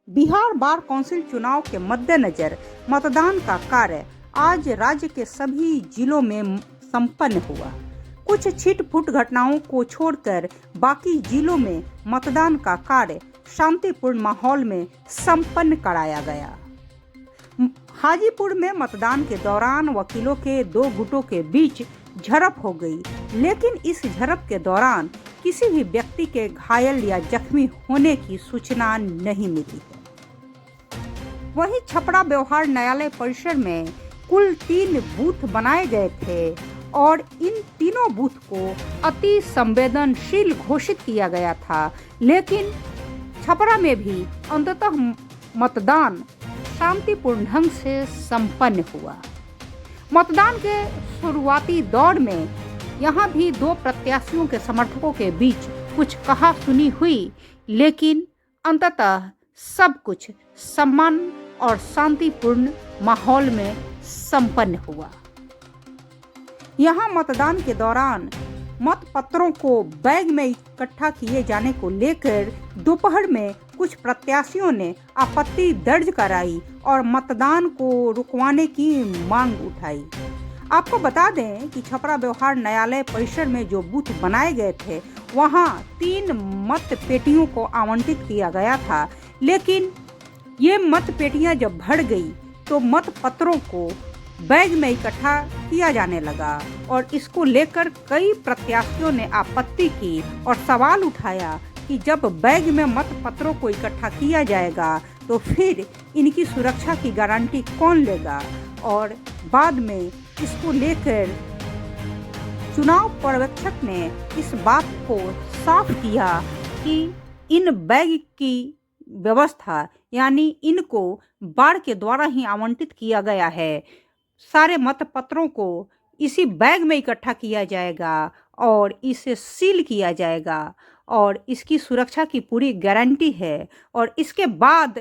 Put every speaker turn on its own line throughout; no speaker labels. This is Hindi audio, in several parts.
बिहार बार काउंसिल चुनाव के मद्देनजर मतदान का कार्य आज राज्य के सभी जिलों में संपन्न हुआ। कुछ छिटपुट घटनाओं को छोड़कर बाकी जिलों में मतदान का कार्य शांतिपूर्ण माहौल में संपन्न कराया गया। हाजीपुर में मतदान के दौरान वकीलों के दो गुटों के बीच झड़प हो गई, लेकिन इस झड़प के दौरान किसी भी व्यक्ति के घायल या जख्मी होने की सूचना नहीं मिली है। वहीं छपरा व्यवहार न्यायालय परिसर में कुल 3 बूथ बनाए गए थे और इन तीनों बूथ को अति संवेदनशील घोषित किया गया था, लेकिन छपरा में भी अंततः मतदान शांतिपूर्ण ढंग से संपन्न हुआ। मतदान के शुरुआती दौर में यहाँ भी 2 प्रत्याशियों के समर्थकों के बीच कुछ कहा-सुनी हुई, लेकिन अंततः सब कुछ सम्मान और शांतिपूर्ण माहौल में संपन्न हुआ। यहाँ मतदान के दौरान मतपत्रों को बैग में इकट्ठा किए जाने को लेकर दोपहर में कुछ प्रत्याशियों ने आपत्ति दर्ज कराई और मतदान को रुकवाने की मांग उठाई। आपको बता दें कि छपरा व्यवहार न्यायालय परिसर में जो बूथ बनाए गए थे वहां 3 मत पेटियों को आवंटित किया गया था, लेकिन ये मत पेटियां जब भर गई तो मत पत्रों को बैग में इकट्ठा किया जाने लगा और इसको लेकर कई प्रत्याशियों ने आपत्ति की और सवाल उठाया कि जब बैग में मत पत्रों को इकट्ठा किया जाएगा तो फिर इनकी सुरक्षा की गारंटी कौन लेगा। और बाद में इसको लेकर चुनाव पर्यवेक्षक ने इस बात को साफ किया कि इन बैग की व्यवस्था यानी इनको बाढ़ के द्वारा ही आवंटित किया गया है। सारे मतपत्रों को इसी बैग में इकट्ठा किया जाएगा और इसे सील किया जाएगा और इसकी सुरक्षा की पूरी गारंटी है। और इसके बाद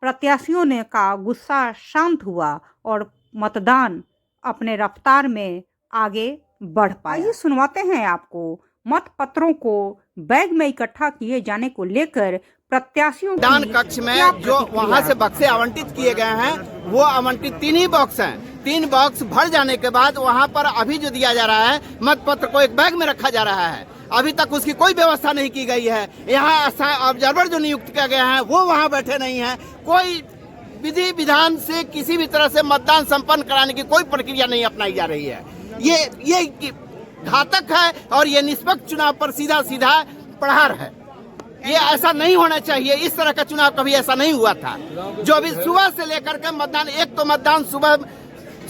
प्रत्याशियों ने का गुस्सा शांत हुआ और मतदान अपने रफ्तार में आगे बढ़ पाया। आइए सुनवाते हैं आपको मतपत्रों को बैग में इकट्ठा किए जाने को लेकर प्रत्याशियों
मतदान कक्ष में जो वहां से बक्से आवंटित किए गए हैं वो आवंटित 3 ही बॉक्स हैं। 3 बॉक्स भर जाने के बाद वहां पर अभी जो दिया जा रहा है मतपत्र को एक बैग में रखा जा रहा है। अभी तक उसकी कोई व्यवस्था नहीं की गई है। यहाँ ऑब्जर्वर जो नियुक्त किया गया है वो वहाँ बैठे नहीं है। कोई विधि विधान से किसी भी तरह से मतदान संपन्न कराने की कोई प्रक्रिया नहीं अपनाई जा रही है। ये घातक है और ये निष्पक्ष चुनाव पर सीधा सीधा प्रहार है। ये ऐसा नहीं होना चाहिए। इस तरह का चुनाव कभी ऐसा नहीं हुआ था। जो अभी सुबह से लेकर के मतदान, एक तो मतदान सुबह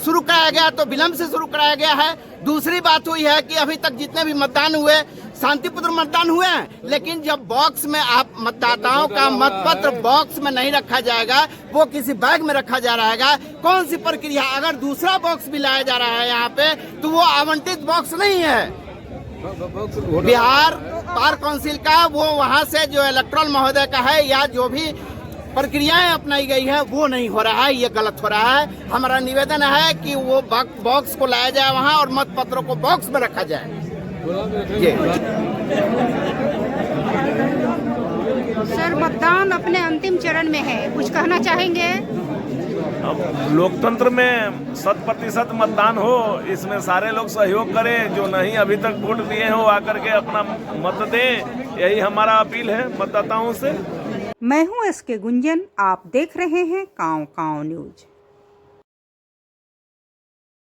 शुरू कराया गया तो विलम्ब से शुरू कराया गया है। दूसरी बात हुई है कि अभी तक जितने भी मतदान हुए शांतिपूर्ण मतदान हुए हैं, लेकिन जब बॉक्स में आप मतदाताओं का मतपत्र बॉक्स में नहीं रखा जाएगा, वो किसी बैग में रखा जा रहेगा। कौन सी प्रक्रिया? अगर दूसरा बॉक्स भी लाया जा रहा है यहाँ पे तो वो आवंटित बॉक्स नहीं है। बिहार बार काउंसिल का वो वहाँ से जो इलेक्टोरल महोदय का है या जो भी प्रक्रियाएं अपनाई गई है वो नहीं हो रहा है। ये गलत हो रहा है। हमारा निवेदन है कि वो बॉक्स को लाया जाए वहाँ और मतपत्रों को बॉक्स में रखा जाए।
सर, मतदान अपने अंतिम चरण में है, कुछ कहना चाहेंगे?
अब लोकतंत्र में 100% मतदान हो, इसमें सारे लोग सहयोग करें। जो नहीं अभी तक वोट दिए हो आकर के अपना मत दें, यही हमारा अपील है मतदाताओं से।
मैं हूं SK गुंजन, आप देख रहे हैं कांव कांव न्यूज।